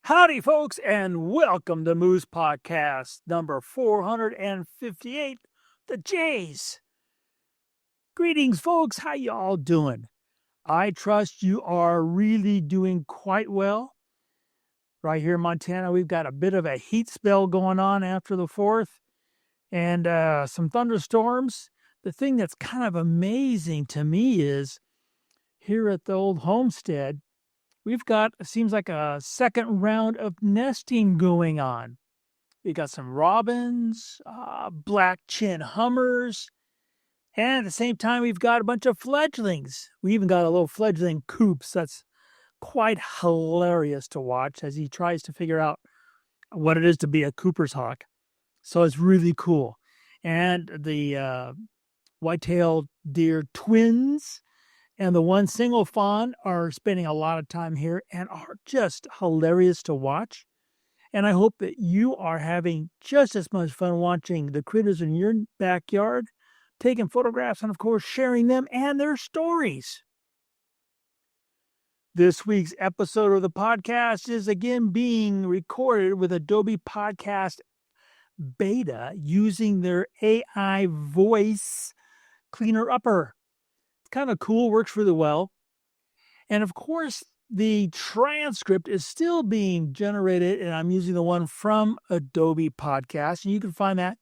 Howdy, folks, and welcome to Moose Podcast number 458, The Jays. Greetings, folks. How y'all doing? I trust you are really doing quite well. Right here in Montana, we've got a bit of a heat spell going on after the 4th and some thunderstorms. The thing that's kind of amazing to me is here at the old homestead, we've got, it seems like a second round of nesting going on. We got some robins, black chin hummers, and at the same time, we've got a bunch of fledglings. We even got a little fledgling coops. That's quite hilarious to watch as he tries to figure out what it is to be a Cooper's hawk. So it's really cool. And the white-tailed deer twins and the one single fawn are spending a lot of time here and are just hilarious to watch. And I hope that you are having just as much fun watching the critters in your backyard, taking photographs, and of course, sharing them and their stories. This week's episode of the podcast is again being recorded with Adobe Podcast Beta using their AI voice cleaner upper. Kind of cool, works really well. And of course, the transcript is still being generated, and I'm using the one from Adobe Podcast. And you can find that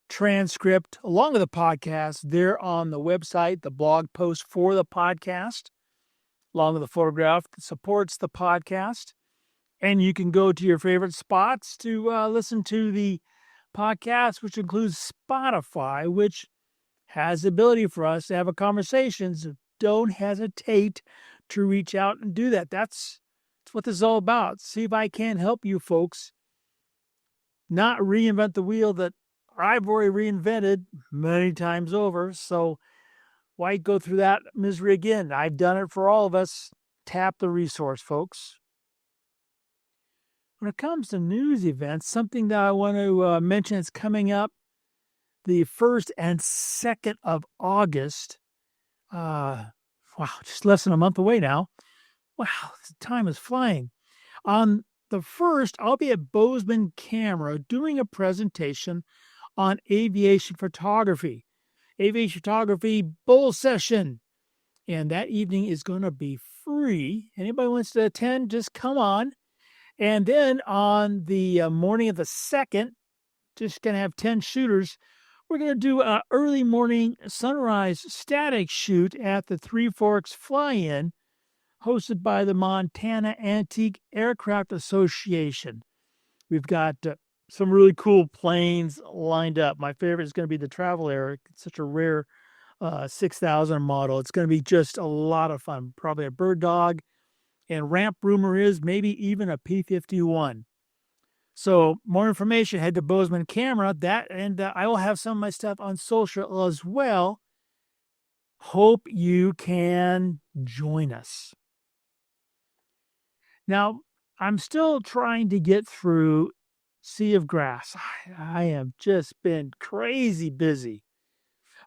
transcript along with the podcast there on the website, the blog post for the podcast, along with the photograph that supports the podcast. And you can go to your favorite spots to listen to the podcast, which includes Spotify, which has the ability for us to have a conversation. So don't hesitate to reach out and do that. That's what this is all about. See if I can help you folks not reinvent the wheel that I've already reinvented many times over. So why go through that misery again? I've done it for all of us. Tap the resource, folks. When it comes to news events, something that I want to mention is coming up the 1st and 2nd of August. Wow, just less than a month away now. Wow, time is flying. On the 1st, I'll be at Bozeman Camera doing a presentation on aviation photography. Aviation photography bull session. And that evening is going to be free. Anybody wants to attend, just come on. And then on the morning of the 2nd, just going to have 10 shooters. We're going to do an early morning sunrise static shoot at the Three Forks Fly-In, hosted by the Montana Antique Aircraft Association. We've got some really cool planes lined up. My favorite is going to be the Travel Air. It's such a rare 6000 model. It's going to be just a lot of fun. Probably a bird dog, and ramp rumor is maybe even a P-51. So more information, head to Bozeman Camera. And I will have some of my stuff on social as well. Hope you can join us. Now, I'm still trying to get through Sea of Grass. I have just been crazy busy.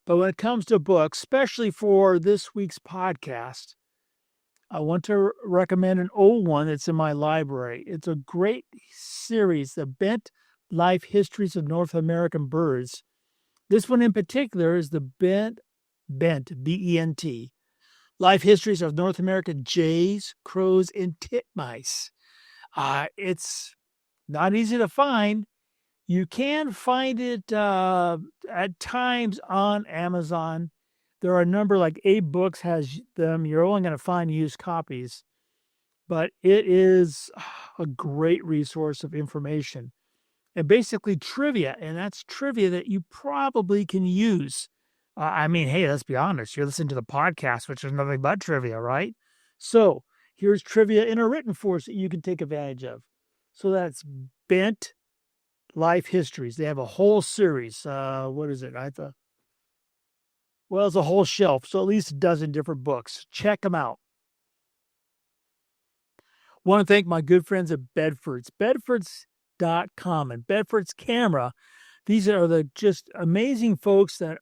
But when it comes to books, especially for this week's podcast, I want to recommend an old one that's in my library. It's a great series, The Bent Life Histories of North American Birds. This one in particular is the Bent, B-E-N-T, Life Histories of North American Jays, Crows, and Titmice. It's not easy to find. You can find it at times on Amazon. There are a number, like Abe Books has them. You're only going to find used copies. But it is a great resource of information. And basically trivia. And that's trivia that you probably can use. Hey, let's be honest. You're listening to the podcast, which is nothing but trivia, right? So here's trivia in a written form that you can take advantage of. So that's Bent Life Histories. They have a whole series. What is it? Well, it's a whole shelf, so at least a dozen different books. Check them out. Want to thank my good friends at Bedford's, bedfords.com and Bedford's Camera. These are the just amazing folks that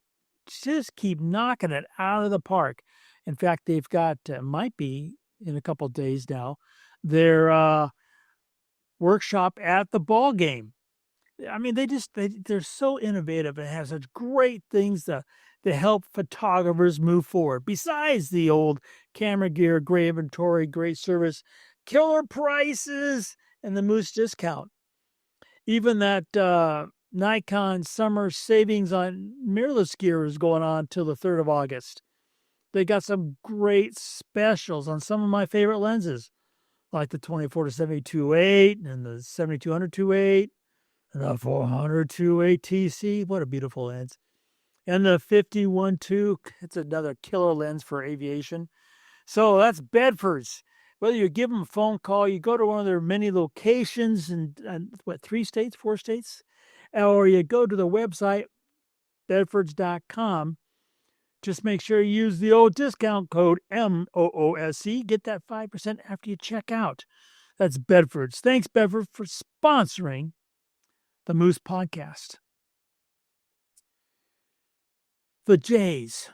just keep knocking it out of the park. In fact, they've got, might be in a couple of days now, their workshop at the ball game. I mean, they're so innovative and have such great things to help photographers move forward. Besides the old camera gear, great inventory, great service, killer prices, and the Moose discount. Even that Nikon summer savings on mirrorless gear is going on till the 3rd of August. They got some great specials on some of my favorite lenses, like the 24-70 and the 7200 2.8. The 400 2.8 TC, what a beautiful lens. And the 51-2, it's another killer lens for aviation. So that's Bedford's. Whether you give them a phone call, you go to one of their many locations in 3 states, 4 states, or you go to the website, bedfords.com. Just make sure you use the old discount code MOOSC. Get that 5% after you check out. That's Bedford's. Thanks, Bedford, for sponsoring the Moose Podcast. The Jays.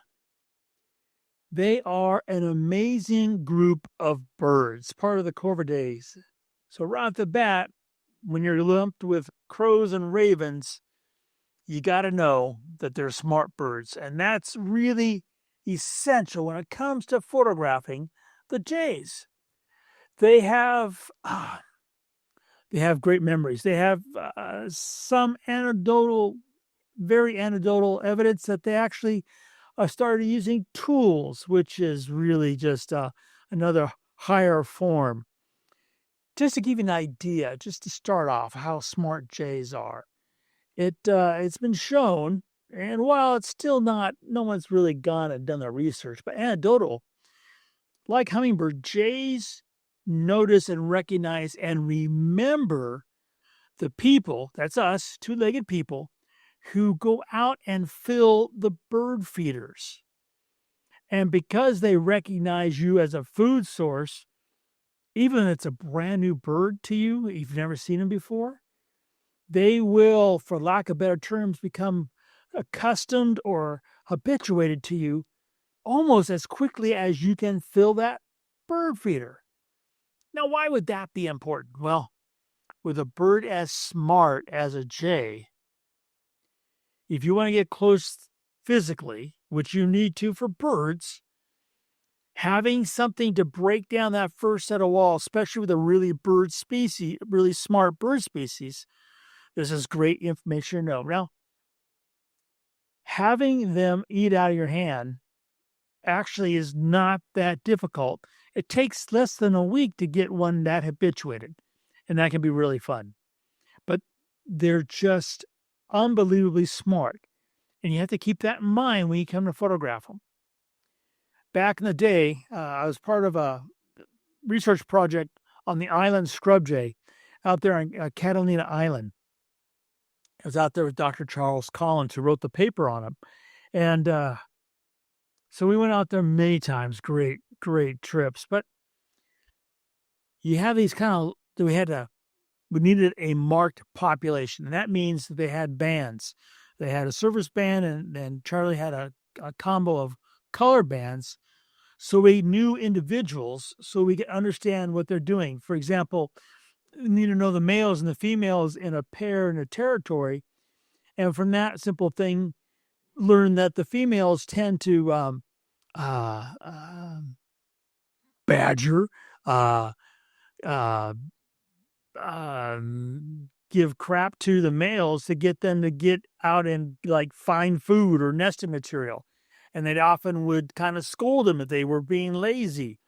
They are an amazing group of birds, part of the Corvidae. So right off the bat, when you're lumped with crows and ravens, you got to know that they're smart birds. And that's really essential when it comes to photographing the Jays. They have great memories. They have some very anecdotal evidence that they actually started using tools, which is really just another higher form. Just to give you an idea, just to start off how smart jays are. It's been shown, and while it's still no one's really gone and done the research, but anecdotal, like hummingbird, jays notice and recognize and remember the people, that's us, two-legged people, who go out and fill the bird feeders. And because they recognize you as a food source, even if it's a brand new bird to you, you've never seen them before, they will, for lack of better terms, become accustomed or habituated to you almost as quickly as you can fill that bird feeder. Now, why would that be important? Well, with a bird as smart as a jay, if you want to get close physically, which you need to for birds, having something to break down that first set of walls, especially with a really smart bird species, this is great information to know. Now, having them eat out of your hand actually is not that difficult. It takes less than a week to get one that habituated, and that can be really fun. But they're just unbelievably smart, and you have to keep that in mind when you come to photograph them. Back in the day, I was part of a research project on the island scrub jay out there on Catalina Island. I was out there with Dr. Charles Collins, who wrote the paper on him. And so we went out there many times. Great, great trips. But you have these we needed a marked population. And that means that they had bands. They had a service band, and Charlie had a combo of color bands. So we knew individuals, so we could understand what they're doing. For example, we need to know the males and the females in a pair in a territory. And from that simple thing, learn that the females tend to badger, give crap to the males to get them to get out and find food or nesting material. And they often would kind of scold them if they were being lazy.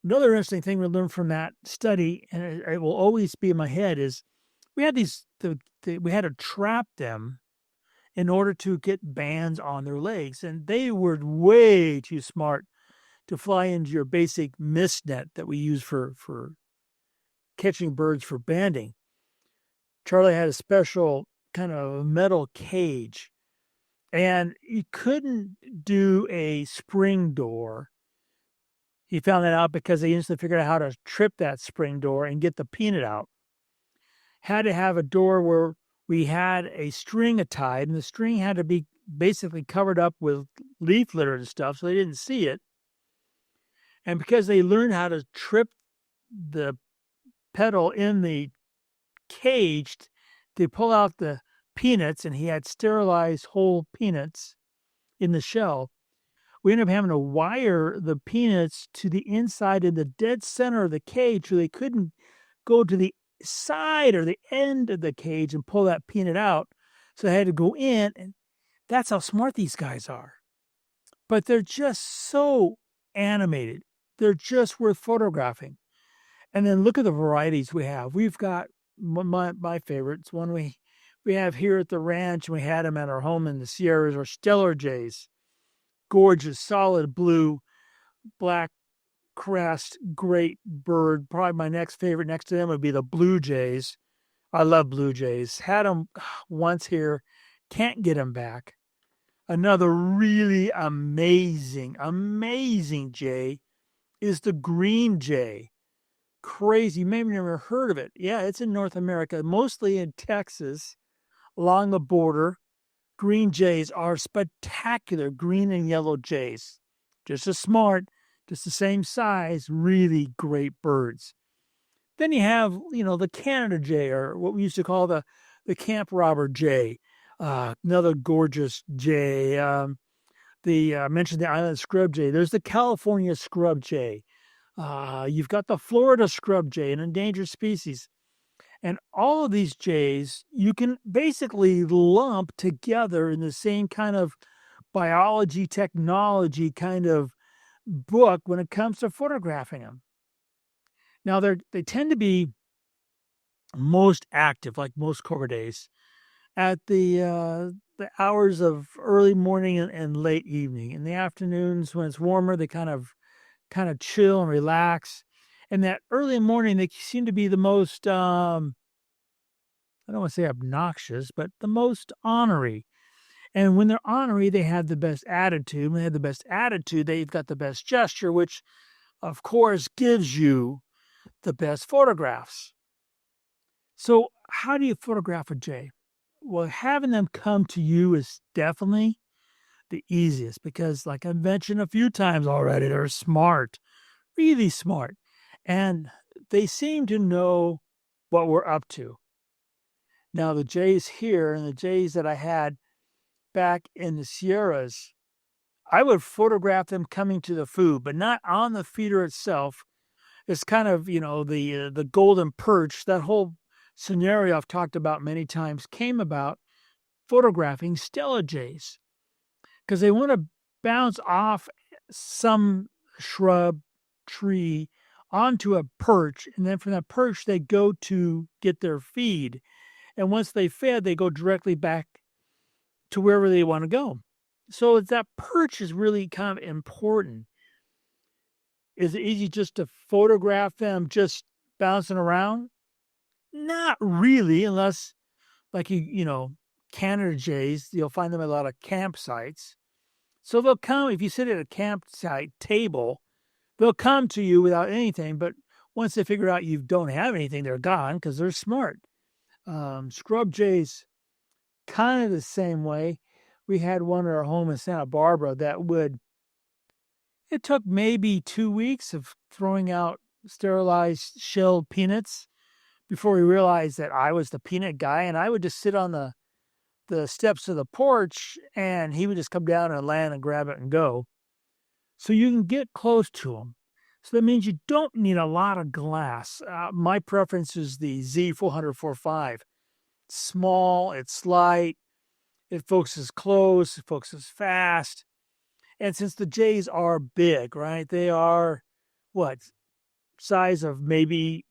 Another interesting thing we learned from that study, and it will always be in my head, is we had we had to trap them in order to get bands on their legs. And they were way too smart to fly into your basic mist net that we use for catching birds for banding. Charlie had a special kind of metal cage, and he couldn't do a spring door. He found that out because they instantly figured out how to trip that spring door and get the peanut out. Had to have a door where we had a string tied, and the string had to be basically covered up with leaf litter and stuff so they didn't see it. And because they learned how to trip the pedal in the caged. They pull out the peanuts, and he had sterilized whole peanuts in the shell. We ended up having to wire the peanuts to the inside in the dead center of the cage so they couldn't go to the side or the end of the cage and pull that peanut out. So they had to go in, and that's how smart these guys are. But they're just so animated. They're just worth photographing. And then look at the varieties we have. We've got my favorites. One we have here at the ranch, and we had them at our home in the Sierras, are Stellar Jays. Gorgeous, solid blue, black crest, great bird. Probably my next favorite next to them would be the Blue Jays. I love Blue Jays. Had them once here, can't get them back. Another really amazing jay is the Green Jay. Crazy. You may have never heard of it. Yeah, it's in North America, mostly in Texas, along the border. Green jays are spectacular, green and yellow jays. Just as smart, just the same size, really great birds. Then you have, the Canada jay, or what we used to call the camp robber jay. Another gorgeous jay. I mentioned the island scrub jay. There's the California scrub jay. You've got the Florida scrub jay, an endangered species. And all of these jays, you can basically lump together in the same kind of biology, technology kind of book when it comes to photographing them. Now, they tend to be most active, like most corvidaes, at the hours of early morning and late evening. In the afternoons, when it's warmer, they kind of chill and relax. And that early morning, they seem to be the most, I don't want to say obnoxious, but the most ornery. And when they're ornery, they have the best attitude. When they have the best attitude, they've got the best gesture, which, of course, gives you the best photographs. So how do you photograph a jay? Well, having them come to you is definitely the easiest because, like I mentioned a few times already, they're smart, really smart. And they seem to know what we're up to. Now, the jays here and the jays that I had back in the Sierras, I would photograph them coming to the food, but not on the feeder itself. It's kind of, the golden perch, that whole scenario I've talked about many times came about photographing Stellar jays because they want to bounce off some shrub, tree, onto a perch, and then from that perch they go to get their feed. And once they fed, they go directly back to wherever they want to go. So that perch is really kind of important. Is it easy just to photograph them just bouncing around? Not really, unless, like Canada jays, you'll find them at a lot of campsites. So they'll come, if you sit at a campsite table, they'll come to you without anything, but once they figure out you don't have anything, they're gone because they're smart. Scrub jays, kind of the same way. We had one at our home in Santa Barbara it took maybe 2 weeks of throwing out sterilized shelled peanuts before we realized that I was the peanut guy, and I would just sit on the steps of the porch, and he would just come down and land and grab it and go. So you can get close to them. So that means you don't need a lot of glass. My preference is the Z400-45. It's small, it's light, it focuses close, it focuses fast. And since the jays are big, right, they are, size of maybe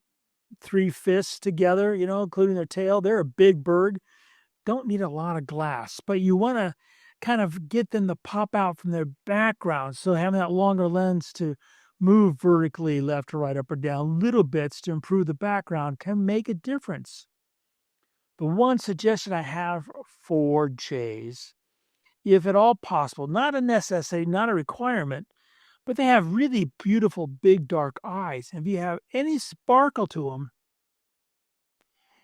3 fists together, including their tail. They're a big bird. Don't need a lot of glass, but you want to kind of get them to pop out from their background. So having that longer lens to move vertically left or right, up or down, little bits to improve the background can make a difference. The one suggestion I have for jays, if at all possible, not a necessity, not a requirement, but they have really beautiful, big, dark eyes. And if you have any sparkle to them,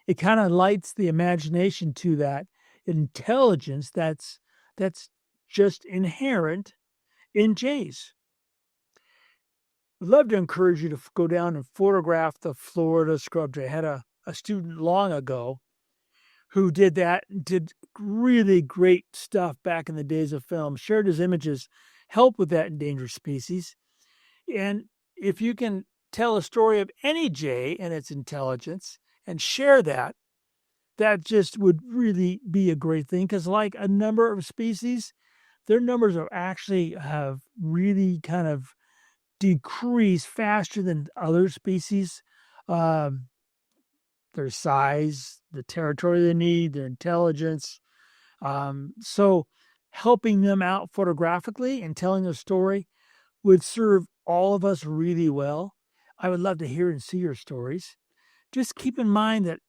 it kind of lights the imagination to that intelligence that's just inherent in jays. I'd love to encourage you to go down and photograph the Florida scrub jay. I had a a student long ago who did that, did really great stuff back in the days of film, shared his images, helped with that endangered species. And if you can tell a story of any jay and its intelligence and share that, that just would really be a great thing, because like a number of species, their numbers are actually have really kind of decreased faster than other species. Um, their size, the territory they need, their intelligence. So helping them out photographically and telling a story would serve all of us really well. I would love to hear and see your stories. Just keep in mind that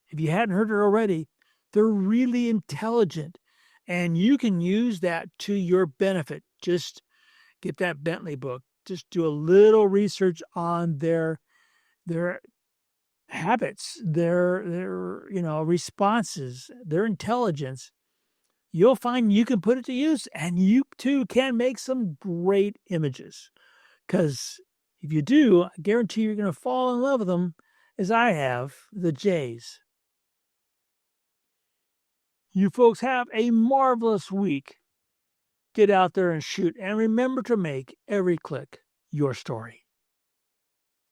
if you hadn't heard it already, they're really intelligent, and you can use that to your benefit. Just get that Bentley book. Just do a little research on their habits, their responses, their intelligence. You'll find you can put it to use, and you too can make some great images. Because if you do, I guarantee you're going to fall in love with them, as I have, the jays. You folks have a marvelous week. Get out there and shoot, and remember to make every click your story.